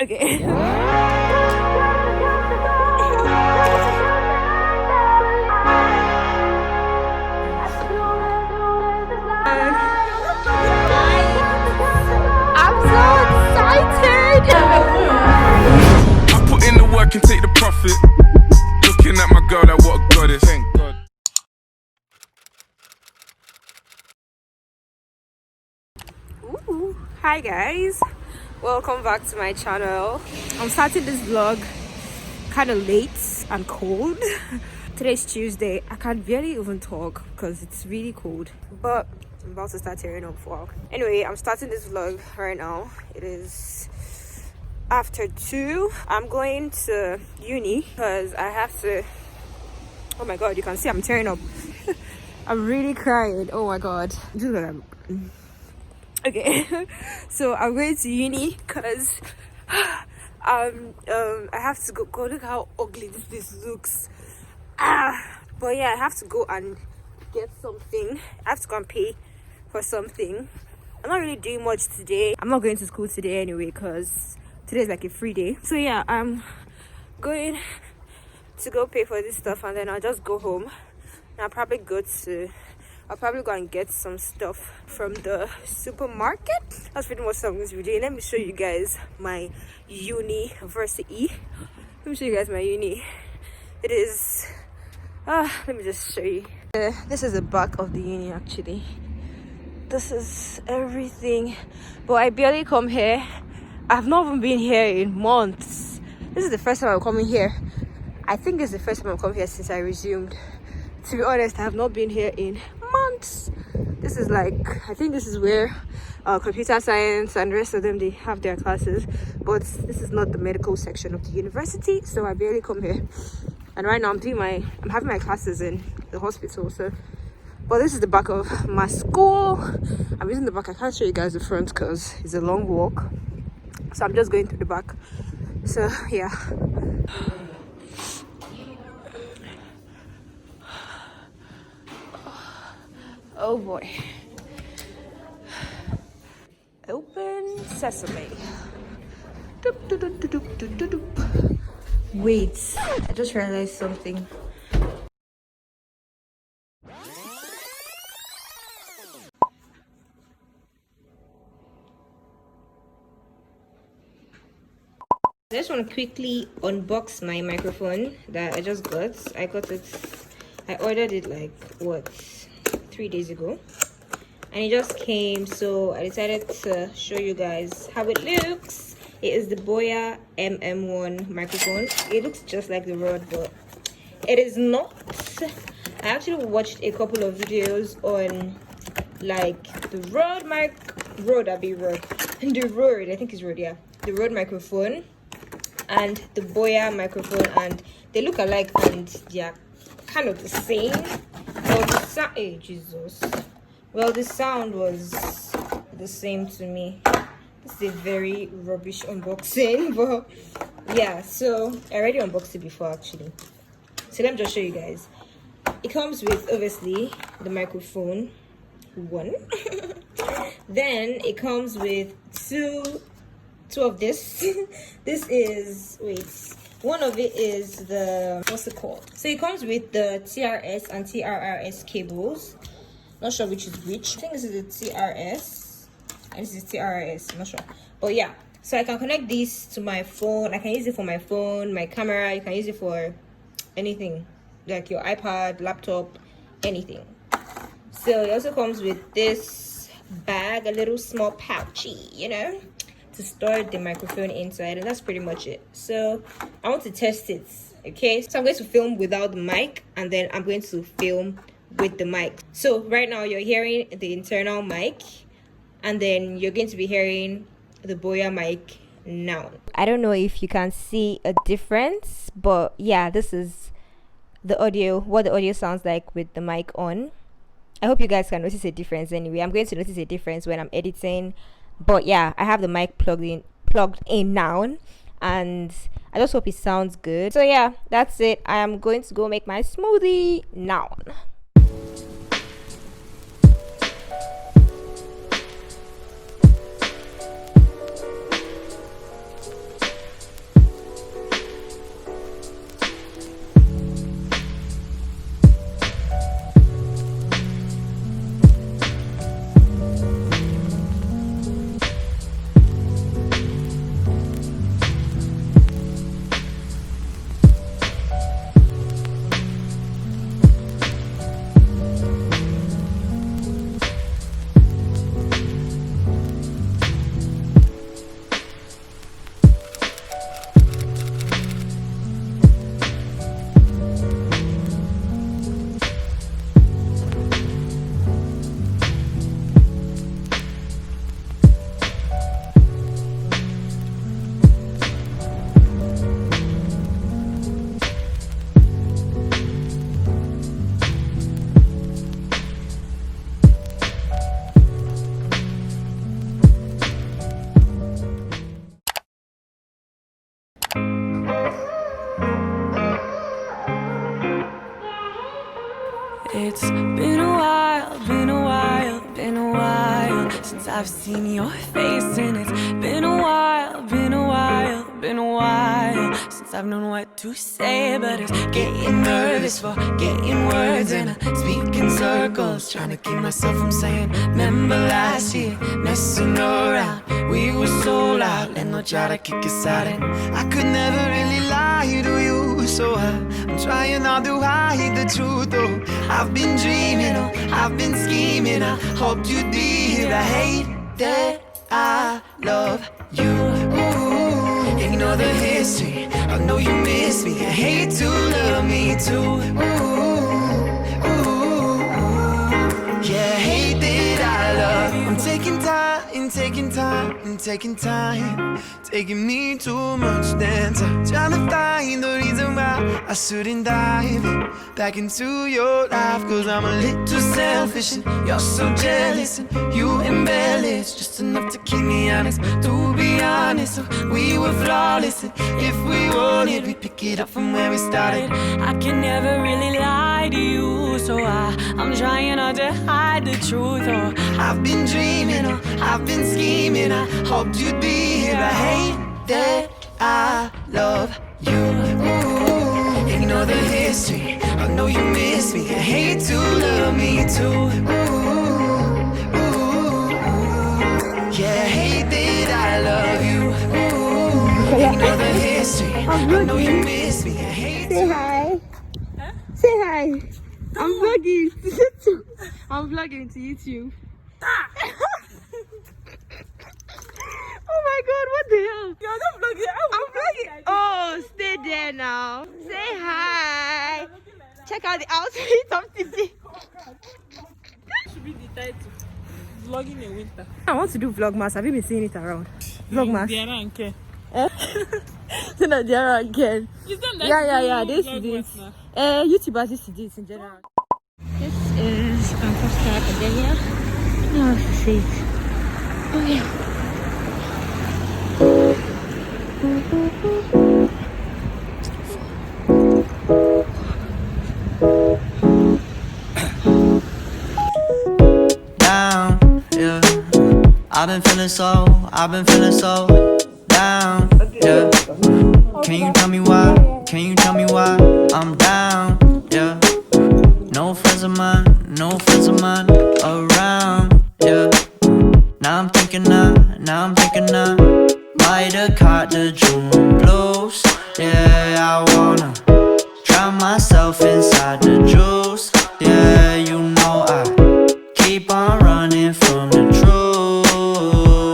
Okay. I'm so excited. I put in the work and take the profit. Looking at my girl like what a goddess. Thank God. Ooh. Hi guys, welcome back to my channel. I'm starting this vlog kind of late and cold. Today's Tuesday. I can barely even talk because it's really cold, but I'm about to start tearing up vlog. Anyway, I'm starting this vlog right now. It is after 2. I'm going to uni because I have to. Oh my god, you can see I'm tearing up. I'm really crying. Oh my god. Okay. So I'm going to uni because I have to go. Look how ugly this place looks. But yeah, I have to go and get something. I have to go and pay for something. I'm not really doing much today. I'm not going to school today anyway because today's like a free day. So yeah, I'm going to go pay for this stuff and then I'll just go home. And I'll probably go and get some stuff from the supermarket. That's pretty much what I'm going to be doing. Let me show you guys my university. Let me show you guys my uni. It is let me just show you. This is the back of the uni actually. This is everything, but I barely come here. I've not even been here in months. This is the first time I'm coming here. I think this is the first time I'm coming here since I resumed. To be honest, I have not been here in months. This is like, I think this is where computer science and the rest of them, they have their classes, but this is not the medical section of the university, so I barely come here. And right now I'm having my classes in the hospital. So, but this is the back of my school. I'm using the back. I can't show you guys the front because it's a long walk, so I'm just going through the back. So yeah. Oh boy. Open sesame. Doop, doop, doop, doop, doop, doop, doop. Wait, I just realized something. I just want to quickly unbox my microphone that I just got. I ordered it like what, 3 days ago, and it just came, so I decided to show you guys how it looks. It is the Boya mm1 microphone. It looks just like the Rode, but it is not. I actually watched a couple of videos on like the Rode I think it's Rode, yeah, the Rode microphone and the Boya microphone, and they look alike and they're kind of the same. Well, the sound, hey Jesus, well, the sound was the same to me. This is a very rubbish unboxing, but yeah, so I already unboxed it before actually, so let me just show you guys. It comes with obviously the microphone one. Then it comes with two of this. This is, wait, one of it is the, what's it called? So it comes with the TRS and TRRS cables. Not sure which is which. I think this is the TRS and this is TRRS, I'm not sure, but yeah. So I can connect these to my phone. I can use it for my phone, my camera. You can use it for anything, like your iPad, laptop, anything. So it also comes with this bag, a little small pouchy, you know, to store the microphone inside, and that's pretty much it. So I want to test it. Okay, so I'm going to film without the mic, and then I'm going to film with the mic. So right now you're hearing the internal mic, and then you're going to be hearing the Boya mic now. I don't know if you can see a difference, but yeah, this is the audio, what the audio sounds like with the mic on. I hope you guys can notice a difference. Anyway, I'm going to notice a difference when I'm editing, but yeah, I have the mic plugged in now, and I just hope it sounds good. So yeah, that's it. I am going to go make my smoothie now. It's been a while, been a while, been a while since I've seen your face, and it's been a while, been a while, been a while since I've known what to say. But it's getting nervous for getting words, and I speak in circles, trying to keep myself from saying, remember last year, messing around, we were so loud, and no try to kick us out, and I could never really lie to you, so I'm trying not to hide the truth. Oh, I've been dreaming, oh, I've been scheming, I hoped you'd be here. I hate that I love you. Ooh, ignore the history, I know you miss me. I hate to love me too. Ooh, ooh, yeah, I hate that I love you. I'm taking time, taking time, taking time, taking me too much dance. Trying to find the reason why I shouldn't dive back into your life. Cause I'm a little selfish and you're so jealous, and you embellish just enough to keep me honest. To be honest, we were flawless, and if we wanted, we'd pick it up from where we started. I can never really lie to you, so I'm trying not to hide the truth. Oh, I've been dreaming, oh, I've been scheming, I hoped you'd be here. I hate that I love you. Ooh, ignore the history, I know you miss me. I hate to love me too. Ooh, ooh, yeah, I hate that I love you. Ooh, ignore the history, I know you miss me. I hate to. Say hi. Huh? Say hi. I'm vlogging to YouTube. I'm vlogging to YouTube. Oh my god, what the hell? You're not vlogging. I'm vlogging. Oh, stay there now. Say hi. Check out the outfit of today. Should be the title. Vlogging in winter. I want to do Vlogmas. Have you been seeing it around? Vlogmas. Dianne and Ken. So that Dianne and Ken. Is them that Yeah. do This is Vlogmas it. now? YouTubers used to do it in general. This is Fantastic Academia. I don't know how to say it. Oh yeah. Down, yeah. I've been feeling so down, yeah. Can you tell me why? Can you tell me why I'm down, yeah? No friends of mine around, yeah. Now I'm thinking might have caught the June blues. Yeah, I wanna drown myself inside the juice. Yeah, you know I keep on running from the truth.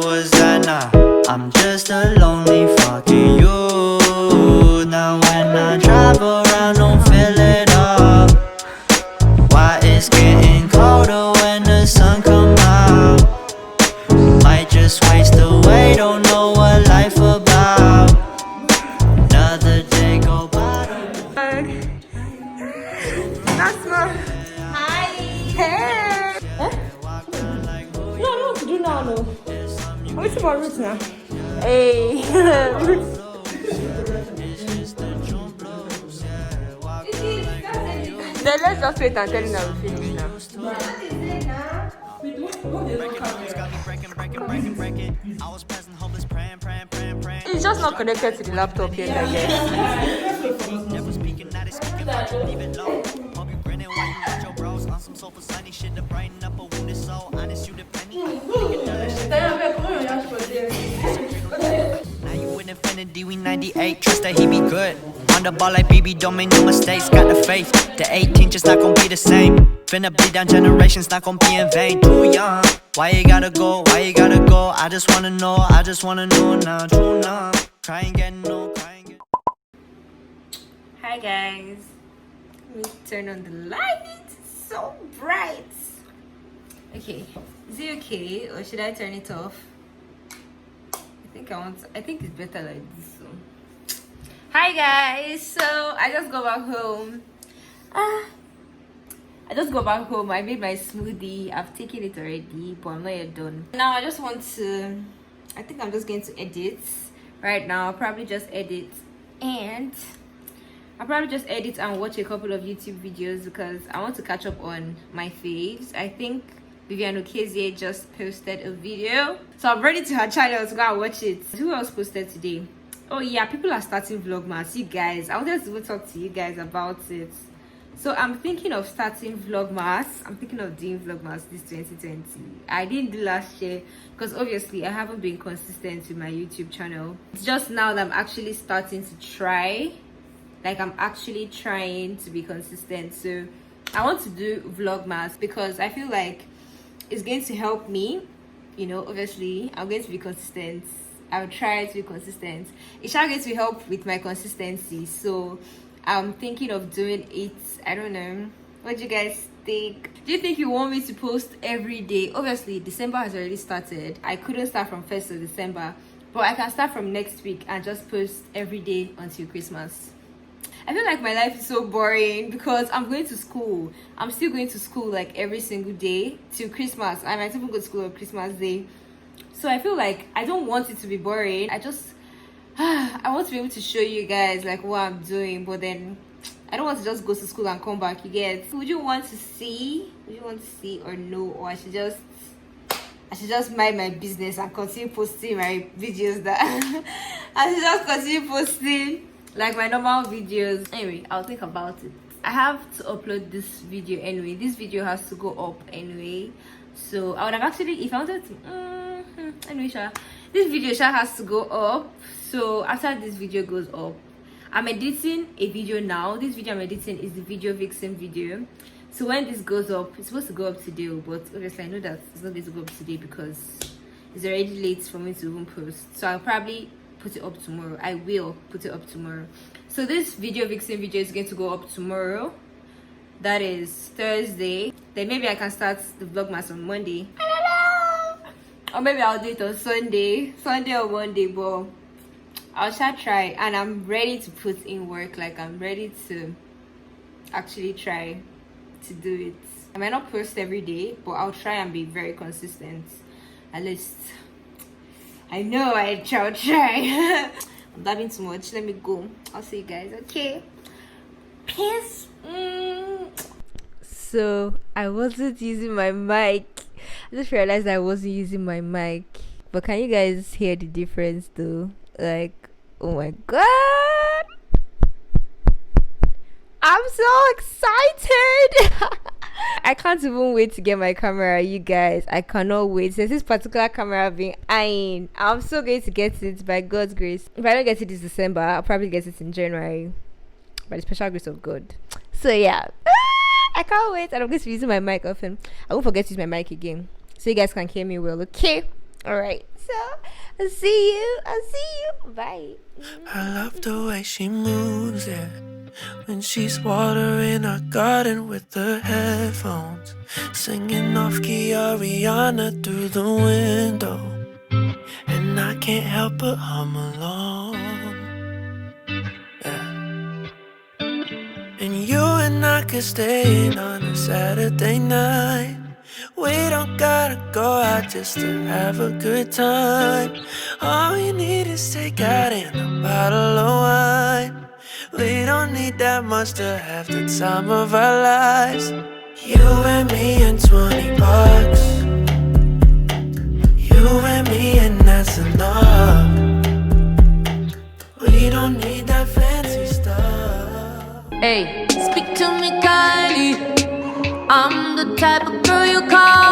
Was that not? I'm just a lonely fucking you. Now when I drive around, don't fill it up. Why it's getting colder when the sun come out? Might just waste away, don't know what life about. Another day go by. That's my. Hi. Hey. Huh? No, I don't want to do now, no. I'm waiting for Roots now. Hey. Then let's just wait and tell him that we finish now. It's just not connected to the laptop yet, I guess. Now you in infinity, we 98. Trust that he be good. On the ball like BB, don't make no mistakes. Got the faith, the 18 just not gon' be the same. Finna bleed down generations, not gon' be in vain. Too young, why you gotta go? I just wanna know now. True numb, crying getting no, crying getting. Hi guys. Let me turn on the light. It's so bright. Okay. Is it okay or should I turn it off? I think it's better like this. So. Hi guys. So I just got back home. I made my smoothie. I've taken it already, but I'm not yet done. Now I just want to. I think I'm just going to edit right now. I'll probably just edit and I'll probably just edit and watch a couple of YouTube videos because I want to catch up on my faves. I think Dianne O'bee just posted a video, so I'm ready to her channel to go and watch it. Who else posted today? Oh yeah, people are starting Vlogmas. You guys, I wanted to talk to you guys about it. So I'm thinking of starting Vlogmas. I'm thinking of doing Vlogmas this 2020. I didn't do last year because obviously I haven't been consistent with my YouTube channel. It's just now that I'm actually starting to try. Like, I'm actually trying to be consistent. So I want to do Vlogmas because I feel like it's going to help me. You know, obviously I'm going to be consistent. I'll try to be consistent. It's not going to help with my consistency. So I'm thinking of doing it. I don't know. What do you guys think? Do you think you want me to post every day? Obviously December has already started. I couldn't start from 1st of December, but I can start from next week and just post every day until Christmas. I feel like my life is so boring because I'm going to school. I'm still going to school like every single day till Christmas. I might even go to school on Christmas Day. So I feel like I don't want it to be boring. I want to be able to show you guys like what I'm doing, but then I don't want to just go to school and come back. You get? Would you want to see? Would you want to see or no? Or I should just mind my business and continue posting my videos that I should just continue posting like my normal videos. Anyway, I'll think about it. I have to upload this video anyway. This video has to go up anyway. So I would have actually, if I wanted to anyway, this video has to go up. So after this video goes up, I'm editing a video now. This video I'm editing is the video vixen video. So when this goes up, it's supposed to go up today, but obviously I know that it's not going to go up today because it's already late for me to even post. So I'll probably put it up tomorrow. I will put it up tomorrow. So this video vixen video is going to go up tomorrow. That is Thursday. Then maybe I can start the Vlogmas on Monday. I don't know. Or maybe I'll do it on Sunday or Monday, but I'll try. And I'm ready to put in work. Like, I'm ready to actually try to do it. I might not post every day, but I'll try and be very consistent. At least I know I shall try. I'm dabbing too much. Let me go. I'll see you guys. Okay. Peace. So I wasn't using my mic. I just realized I wasn't using my mic. But can you guys hear the difference though? Like, oh my god, I'm so excited. I can't even wait to get my camera, you guys. I cannot wait. There's this particular camera I've been eyeing. I'm so going to get it by God's grace. If I don't get it this December, I'll probably get it in January by the special grace of God. So yeah, I can't wait. And I'm going to be using my mic often. I won't forget to use my mic again so you guys can hear me well. Okay, all right. So I'll see you. Bye. I love the way she moves, yeah. When she's watering our garden with her headphones, singing off key Ariana through the window, and I can't help but hum along, yeah. And you and I could stay in on a Saturday night. We don't gotta go out just to have a good time. All you need is take out in a bottle of wine. We don't need that much to have the time of our lives. You and me and $20. You and me and that's enough. We don't need that fancy stuff. Hey, speak to me kindly. I'm the type of girl you call